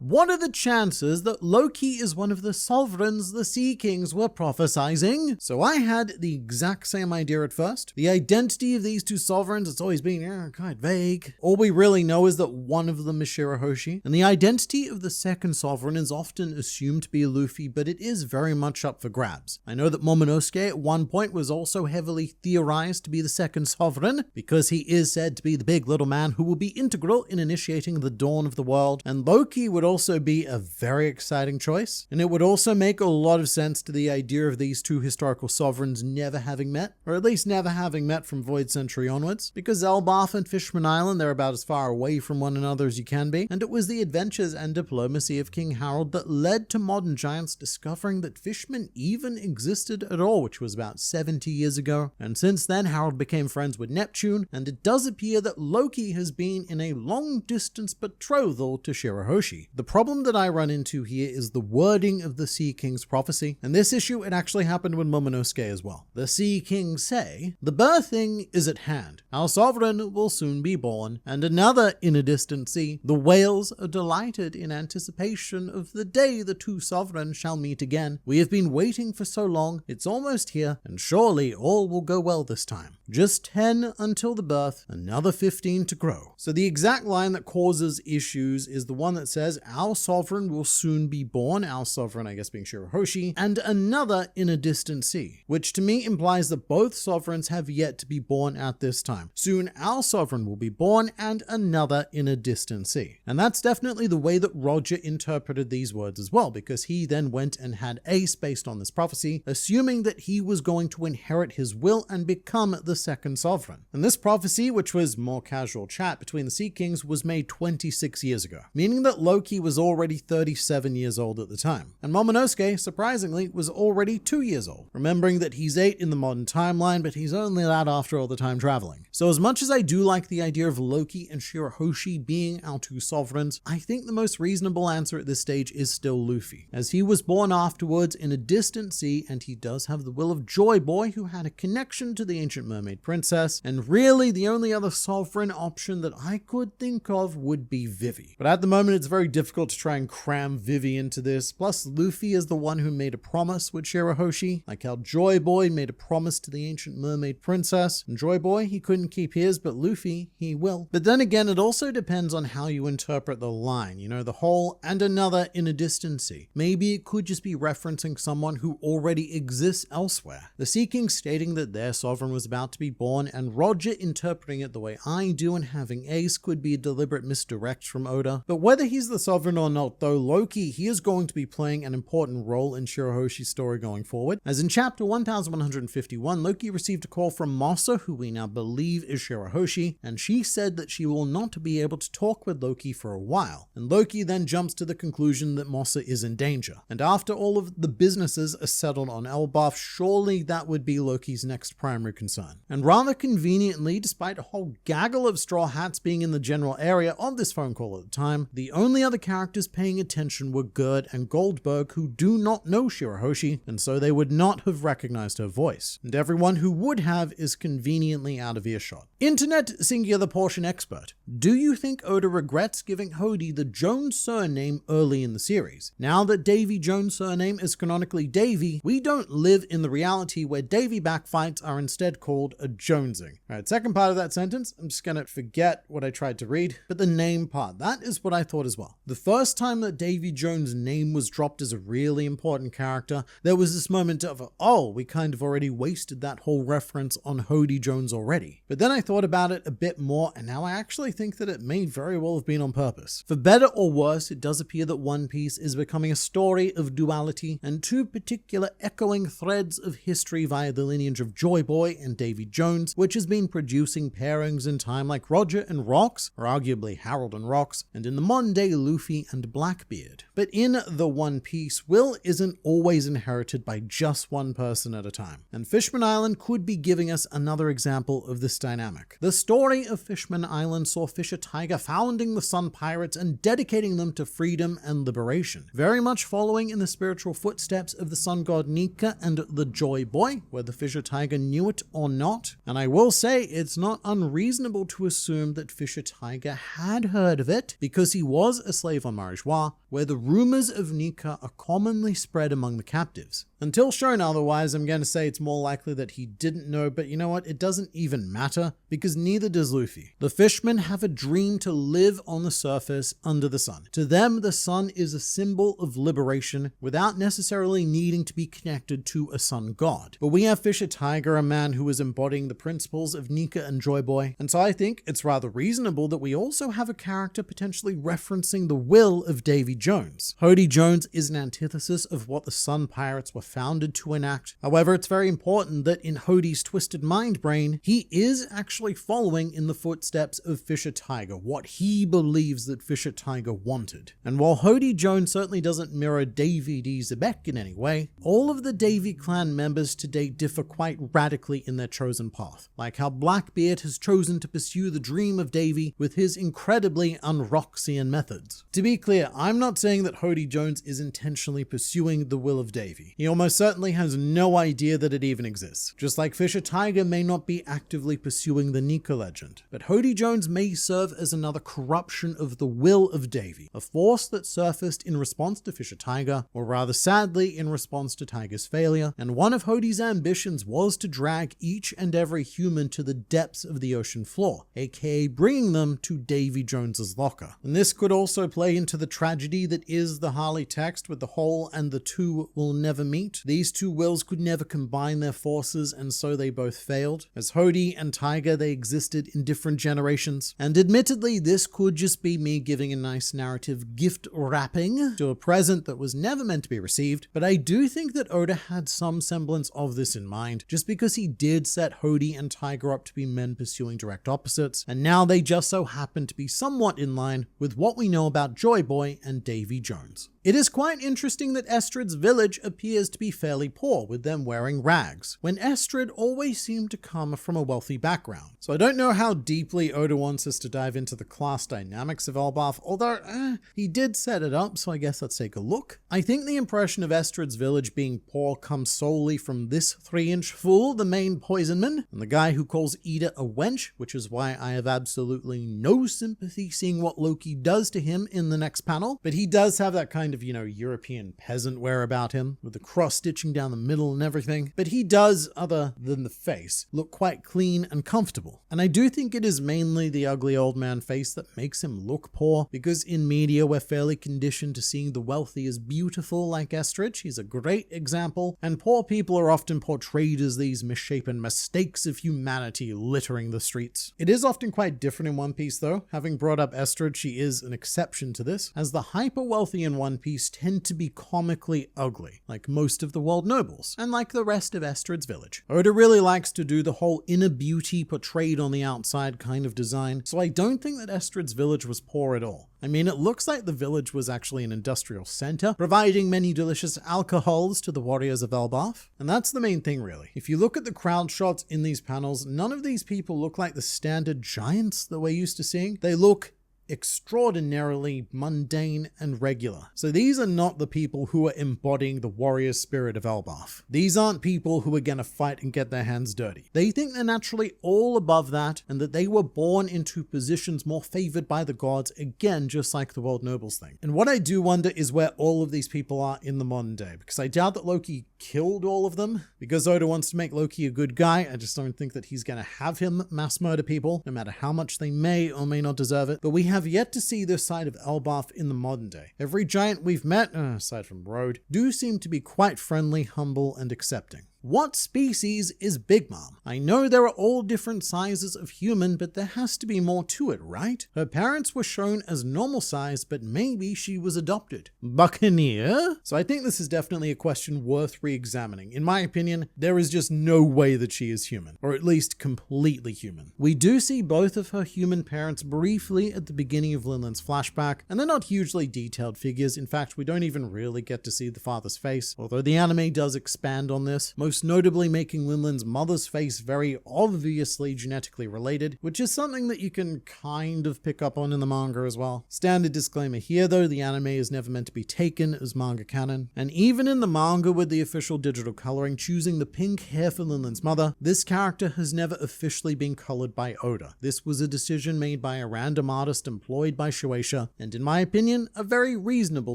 what are the chances that Loki is one of the sovereigns the Sea Kings were prophesizing? So I had the exact same idea at first. The identity of these two sovereigns, it's always been quite vague. All we really know is that one of them is Shirahoshi, and the identity of the second sovereign is often assumed to be Luffy, but it is very much up for grabs. I know that Momonosuke at one point was also heavily theorized to be the second sovereign, because he is said to be the big little man who will be integral in initiating the dawn of the world, and Loki would also be a very exciting choice, and it would also make a lot of sense to the idea of these two historical sovereigns never having met, or at least never having met from Void Century onwards, because Elbaf and Fishman Island, they're about as far away from one another as you can be, and it was the adventures and diplomacy of King Harold that led to modern giants discovering that fishmen even existed at all, which was about 70 years ago, and since then Harold became friends with Neptune, and it does appear that Loki has been in a long-distance betrothal to Shirahoshi. The problem that I run into here is the wording of the Sea King's prophecy, and this issue, it actually happened with Momonosuke as well. The Sea Kings say, "The birthing is at hand. Our sovereign will soon be born, and another in a distant sea. The whales are delighted in anticipation of the day the two sovereigns shall meet again. We have been waiting for so long, it's almost here, and surely all will go well this time. Just 10 until the birth, another 15 to grow." So the exact line that causes issues is the one that says, "Our sovereign will soon be born," our sovereign I guess being Shirahoshi, "and another in a distant sea," which to me implies that both sovereigns have yet to be born at this time. Soon our sovereign will be born and another in a distant sea. And that's definitely the way that Roger interpreted these words as well, because he then went and had Ace based on this prophecy, assuming that he was going to inherit his will and become the second sovereign. And this prophecy, which was more casual chat between the Sea Kings, was made 26 years ago, meaning that Loki was already 37 years old at the time. And Momonosuke, surprisingly, was already 2 years old, remembering that he's 8 in the modern timeline, but he's only that after all the time traveling. So as much as I do like the idea of Loki and Shirahoshi being our two sovereigns, I think the most reasonable answer at this stage is still Luffy, as he was born afterwards in a distant sea, and he does have the will of Joy Boy, who had a connection to the ancient mermaid princess, and really the only other sovereign option that I could think of would be Vivi. But at the moment it's very difficult to try and cram Vivi into this, plus Luffy is the one who made a promise with Shirahoshi, like how Joy Boy made a promise to the ancient mermaid princess, and Joy Boy, he couldn't keep his, but Luffy, he will. But then again, it also depends on how you interpret the line, the whole "and another in a distant sea." Maybe it could just be referencing someone who already exists elsewhere. The Sea King stating that their sovereign was about to be born, and Roger interpreting it the way I do and having Ace could be a deliberate misdirect from Oda. But whether he's the sovereign or not though, Loki, he is going to be playing an important role in Shirahoshi's story going forward, as in chapter 1151, Loki received a call from Masa, who we now believe is Shirahoshi, and she said that she will not be able to talk with Loki for a while. And Loki then jumps to the conclusion that Masa is in danger. And after all of the businesses are settled on Elbaf, surely that would be Loki's next primary concern. And rather conveniently, despite a whole gaggle of Straw Hats being in the general area of this phone call at the time, the only other characters paying attention were Gerd and Goldberg, who do not know Shirahoshi, and so they would not have recognized her voice. And everyone who would have is conveniently out of earshot. Internet singular portion expert: do you think Oda regrets giving Hody the Jones surname early in the series? Now that Davy Jones' surname is canonically Davy, we don't live in the reality where Davy backfights are instead called a Jonesing. Alright, second part of that sentence, I'm just gonna forget what I tried to read, but the name part, that is what I thought as well. The first time that Davy Jones' name was dropped as a really important character, there was this moment of, oh, we kind of already wasted that whole reference on Hody Jones already. But then I thought about it a bit more, and now I actually think that it may very well have been on purpose. For better or worse, it does appear that One Piece is becoming a story of duality and two particular echoing threads of history via the lineage of Joy Boy and Davy Jones, which has been producing pairings in time like Roger and Rocks, or arguably Harold and Rocks, and in the modern day Luffy and Blackbeard. But in the One Piece, will isn't always inherited by just one person at a time, and Fishman Island could be giving us another example of this dynamic. The story of Fishman Island saw Fisher Tiger founding the Sun Pirates and dedicating them to freedom and liberation, very much following in the spiritual footsteps of the Sun God Nika and the Joy Boy, whether Fisher Tiger knew it or not. And I will say it's not unreasonable to assume that Fisher Tiger had heard of it, because he was a slave enclave on Marijois, where the rumors of Nika are commonly spread among the captives. Until shown otherwise, I'm going to say it's more likely that he didn't know, but you know what? It doesn't even matter, because neither does Luffy. The fishmen have a dream to live on the surface under the sun. To them, the sun is a symbol of liberation without necessarily needing to be connected to a sun god. But we have Fisher Tiger, a man who is embodying the principles of Nika and Joy Boy, and so I think it's rather reasonable that we also have a character potentially referencing the will of Davy Jones. Hody Jones is an antithesis of what the Sun Pirates were founded to enact. However, it's very important that in Hody's twisted mind brain, he is actually following in the footsteps of Fisher Tiger, what he believes that Fisher Tiger wanted. And while Hody Jones certainly doesn't mirror Davy D. Zebek in any way, all of the Davy clan members to date differ quite radically in their chosen path, like how Blackbeard has chosen to pursue the dream of Davy with his incredibly un-Roxian methods. To be clear, I'm not saying that Hody Jones is intentionally pursuing the will of Davy. He almost certainly has no idea that it even exists. Just like Fisher Tiger may not be actively pursuing the Nika legend. But Hody Jones may serve as another corruption of the will of Davy, a force that surfaced in response to Fisher Tiger, or rather sadly in response to Tiger's failure, and one of Hody's ambitions was to drag each and every human to the depths of the ocean floor, aka bringing them to Davy Jones's locker. And this could also play into the tragedy that is the Harley text with the whole and the two will never meet. These two wills could never combine their forces, and so they both failed. As Hody and Tiger, they existed in different generations. And admittedly, this could just be me giving a nice narrative gift wrapping to a present that was never meant to be received, but I do think that Oda had some semblance of this in mind, just because he did set Hody and Tiger up to be men pursuing direct opposites, and now they just so happen to be somewhat in line with what we know about Joy Boy and Davy Jones. It is quite interesting that Estrid's village appears to be fairly poor, with them wearing rags, when Estrid always seemed to come from a wealthy background. So I don't know how deeply Oda wants us to dive into the class dynamics of Elbaf, although he did set it up, so I guess let's take a look. I think the impression of Estrid's village being poor comes solely from this 3-inch fool, the main poisonman, and the guy who calls Ida a wench, which is why I have absolutely no sympathy seeing what Loki does to him in the next panel, but he does have that kind of, European peasant wear about him, with the cross-stitching down the middle and everything, but he does, other than the face, look quite clean and comfortable. And I do think it is mainly the ugly old man face that makes him look poor, because in media we're fairly conditioned to seeing the wealthy as beautiful, like Estrid. He's a great example, and poor people are often portrayed as these misshapen mistakes of humanity littering the streets. It is often quite different in One Piece though. Having brought up Estrid, she is an exception to this, as the hyper-wealthy in One Piece tend to be comically ugly, like most of the world nobles, and like the rest of Estrid's village. Oda really likes to do the whole inner beauty portrayed on the outside kind of design, so I don't think that Estrid's village was poor at all. I mean, it looks like the village was actually an industrial center, providing many delicious alcohols to the warriors of Elbaf. And that's the main thing, really. If you look at the crowd shots in these panels, none of these people look like the standard giants that we're used to seeing. They look extraordinarily mundane and regular. So these are not the people who are embodying the warrior spirit of Elbaf. These aren't people who are gonna fight and get their hands dirty. They think they're naturally all above that, and that they were born into positions more favored by the gods, again, just like the world nobles thing. And what I do wonder is where all of these people are in the modern day, because I doubt that Loki killed all of them. Because Oda wants to make Loki a good guy, I just don't think that he's gonna have him mass murder people, no matter how much they may or may not deserve it. But we have yet to see this side of Elbaf in the modern day. Every giant we've met, aside from Road, do seem to be quite friendly, humble, and accepting. What species is Big Mom? I know there are all different sizes of human, but there has to be more to it, right? Her parents were shown as normal size, but maybe she was adopted. Buccaneer? So I think this is definitely a question worth re-examining. In my opinion, there is just no way that she is human, or at least completely human. We do see both of her human parents briefly at the beginning of Linland's flashback, and they're not hugely detailed figures. In fact, we don't even really get to see the father's face, although the anime does expand on this. most notably making Linlin's mother's face very obviously genetically related, which is something that you can kind of pick up on in the manga as well. Standard disclaimer here though, the anime is never meant to be taken as manga canon, and even in the manga with the official digital coloring choosing the pink hair for Linlin's mother, this character has never officially been colored by Oda. This was a decision made by a random artist employed by Shueisha, and in my opinion, a very reasonable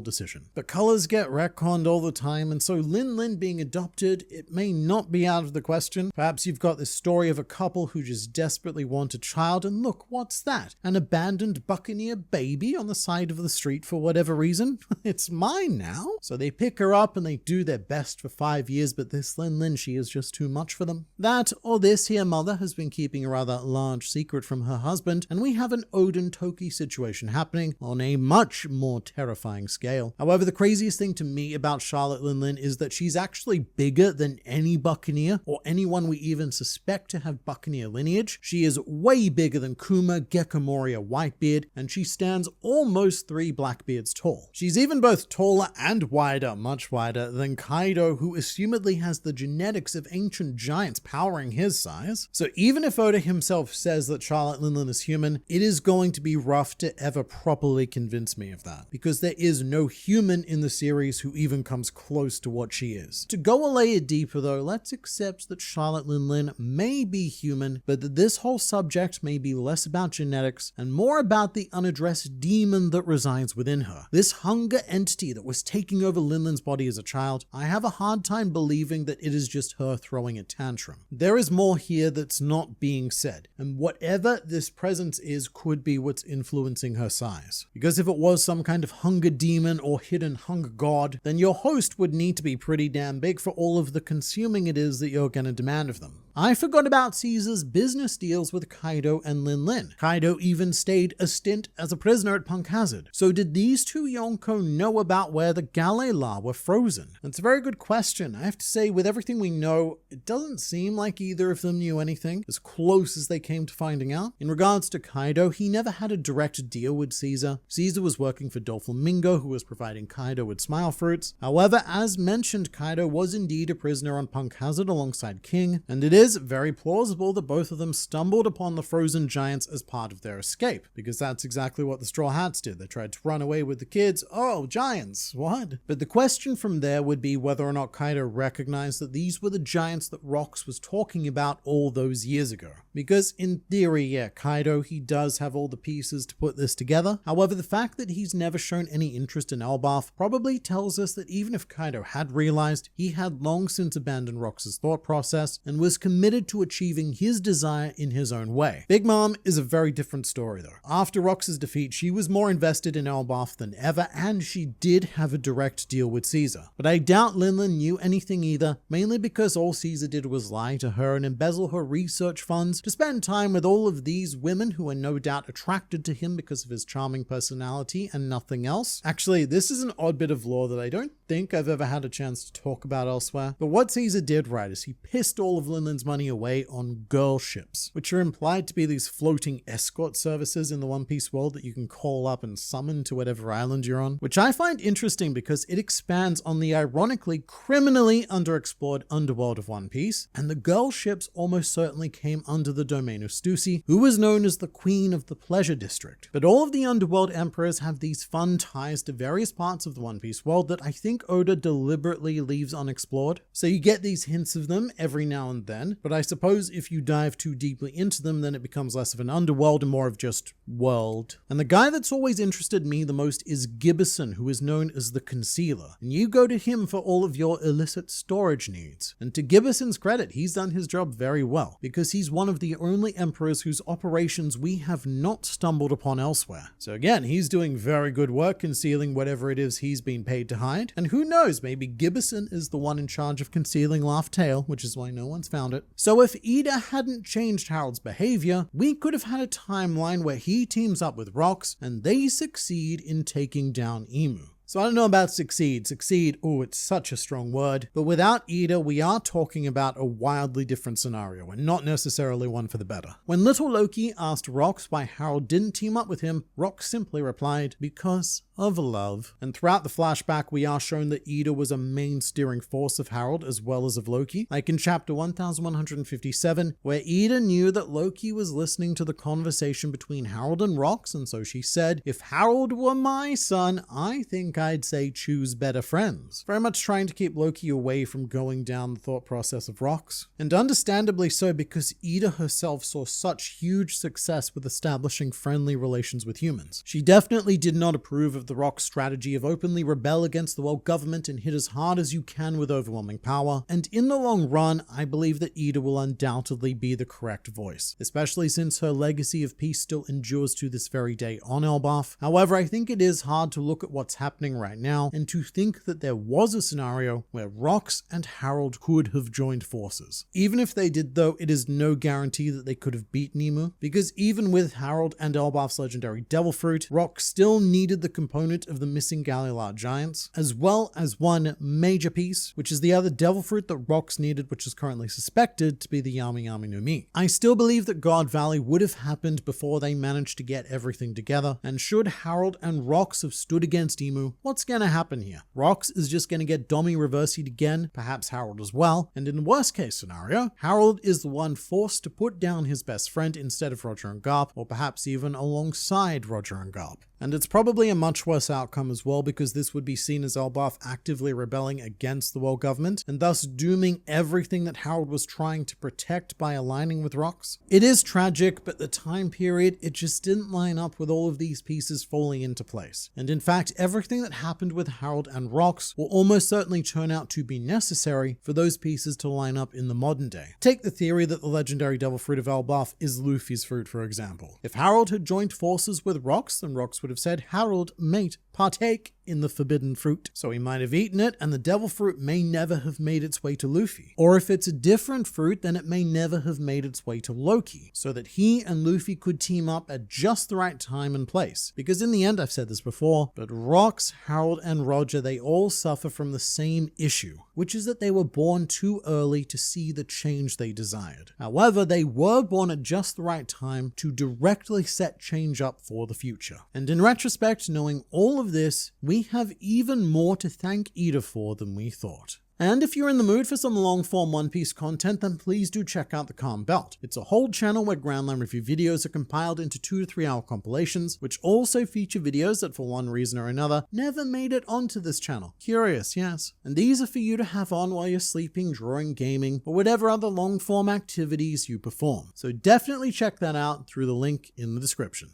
decision. But colors get retconned all the time, and so Linlin being adopted, it may not be out of the question. Perhaps you've got this story of a couple who just desperately want a child, and look, what's that? An abandoned buccaneer baby on the side of the street for whatever reason? It's mine now. So they pick her up and they do their best for 5 years, but this Linlin, she is just too much for them. That or this here mother has been keeping a rather large secret from her husband, and we have an Odin Toki situation happening on a much more terrifying scale. However, the craziest thing to me about Charlotte Linlin is that she's actually bigger than any buccaneer or anyone we even suspect to have buccaneer lineage. She is way bigger than Kuma, Gekomoria, Whitebeard, and she stands almost 3 Blackbeards tall. She's even both taller and wider, much wider, than Kaido, who assumedly has the genetics of ancient giants powering his size. So even if Oda himself says that Charlotte Linlin is human, it is going to be rough to ever properly convince me of that, because there is no human in the series who even comes close to what she is. To go a layer deeper though, let's accept that Charlotte Linlin may be human, but that this whole subject may be less about genetics and more about the unaddressed demon that resides within her. This hunger entity that was taking over Linlin's body as a child, I have a hard time believing that it is just her throwing a tantrum. There is more here that's not being said, and whatever this presence is could be what's influencing her size. Because if it was some kind of hunger demon or hidden hunger god, then your host would need to be pretty damn big for all of the consuming it is that you're gonna demand of them. I forgot about Caesar's business deals with Kaido and Linlin. Kaido even stayed a stint as a prisoner at Punk Hazard. So did these two Yonko know about where the GLR were frozen? It's a very good question. I have to say, with everything we know, it doesn't seem like either of them knew anything, as close as they came to finding out. In regards to Kaido, he never had a direct deal with Caesar. Caesar was working for Doflamingo, who was providing Kaido with smile fruits. However, as mentioned, Kaido was indeed a prisoner on Punk Hazard alongside King, and it is very plausible that both of them stumbled upon the frozen giants as part of their escape, because that's exactly what the Straw Hats did. They tried to run away with the kids. Oh, giants, what? But the question from there would be whether or not Kaido recognized that these were the giants that Rox was talking about all those years ago. Because in theory, yeah, Kaido, he does have all the pieces to put this together. However, the fact that he's never shown any interest in Elbaf probably tells us that even if Kaido had realized, he had long since abandoned Rox's thought process and was committed to achieving his desire in his own way. Big Mom is a very different story though. After Rox's defeat, she was more invested in Elbaf than ever, and she did have a direct deal with Caesar. But I doubt Linlin knew anything either, mainly because all Caesar did was lie to her and embezzle her research funds to spend time with all of these women who are no doubt attracted to him because of his charming personality and nothing else. Actually, this is an odd bit of lore that I don't think I've ever had a chance to talk about elsewhere. But what Caesar did right is he pissed all of Linlin's money away on girl ships, which are implied to be these floating escort services in the One Piece world that you can call up and summon to whatever island you're on, which I find interesting because it expands on the ironically criminally underexplored underworld of One Piece, and the girl ships almost certainly came under the domain of Stussy, who was known as the Queen of the Pleasure District. But all of the underworld emperors have these fun ties to various parts of the One Piece world that I think Oda deliberately leaves unexplored. So you get these hints of them every now and then, but I suppose if you dive too deeply into them, then it becomes less of an underworld and more of just world. And the guy that's always interested me the most is Gibbison, who is known as the Concealer, and you go to him for all of your illicit storage needs. And to Gibbison's credit, he's done his job very well, because he's one of the only emperors whose operations we have not stumbled upon elsewhere. So again, he's doing very good work concealing whatever it is he's been paid to hide, and who knows, maybe Gibbison is the one in charge of concealing Laugh Tale, which is why no one's found it. So if Ida hadn't changed Harold's behavior, we could have had a timeline where he teams up with Rox and they succeed in taking down Emu. So I don't know about succeed. Succeed, oh, it's such a strong word. But without Ida, we are talking about a wildly different scenario, and not necessarily one for the better. When Little Loki asked Rox why Harold didn't team up with him, Rox simply replied, "Because of love. And throughout the flashback, we are shown that Ida was a main steering force of Harold as well as of Loki. Like in chapter 1157, where Ida knew that Loki was listening to the conversation between Harold and Rox, and so she said, "If Harold were my son, I think I'd say choose better friends." Very much trying to keep Loki away from going down the thought process of Rox. And understandably so, because Ida herself saw such huge success with establishing friendly relations with humans. She definitely did not approve of the Rox strategy of openly rebel against the world government and hit as hard as you can with overwhelming power. And in the long run, I believe that Ida will undoubtedly be the correct voice, especially since her legacy of peace still endures to this very day on Elbaf. However, I think it is hard to look at what's happening right now and to think that there was a scenario where Rox and Harold could have joined forces. Even if they did though, it is no guarantee that they could have beaten Emu, because even with Harold and Elbaf's legendary Devil Fruit, Rox still needed the component of the missing GLR giants, as well as one major piece, which is the other Devil Fruit that Rox needed, which is currently suspected to be the Yami Yami no Mi. I still believe that God Valley would have happened before they managed to get everything together, and should Harold and Rox have stood against Emu, what's gonna happen here? Rox is just gonna get Dommy reversied again, perhaps Harold as well, and in the worst case scenario, Harold is the one forced to put down his best friend instead of Roger and Garp, or perhaps even alongside Roger and Garp. And it's probably a much worse outcome as well, because this would be seen as Elbaf actively rebelling against the world government, and thus dooming everything that Harold was trying to protect by aligning with Rox. It is tragic, but the time period, it just didn't line up with all of these pieces falling into place. And in fact, everything that happened with Harold and Rox will almost certainly turn out to be necessary for those pieces to line up in the modern day. Take the theory that the legendary Devil Fruit of Elbaf is Luffy's fruit, for example. If Harold had joined forces with Rox, then Rox would have said, "Harold, mate, partake in the forbidden fruit." So he might have eaten it, and the Devil Fruit may never have made its way to Luffy. Or if it's a different fruit, then it may never have made its way to Loki, so that he and Luffy could team up at just the right time and place. Because in the end, I've said this before, but Rox, Harold, and Roger, they all suffer from the same issue, which is that they were born too early to see the change they desired. However, they were born at just the right time to directly set change up for the future. And in retrospect, knowing all of this, we have even more to thank Ida for than we thought. And if you're in the mood for some long-form One Piece content, then please do check out the Calm Belt. It's a whole channel where Grand Line review videos are compiled into 2 to 3 hour compilations, which also feature videos that for one reason or another never made it onto this channel. Curious, yes. And these are for you to have on while you're sleeping, drawing, gaming, or whatever other long-form activities you perform. So definitely check that out through the link in the description.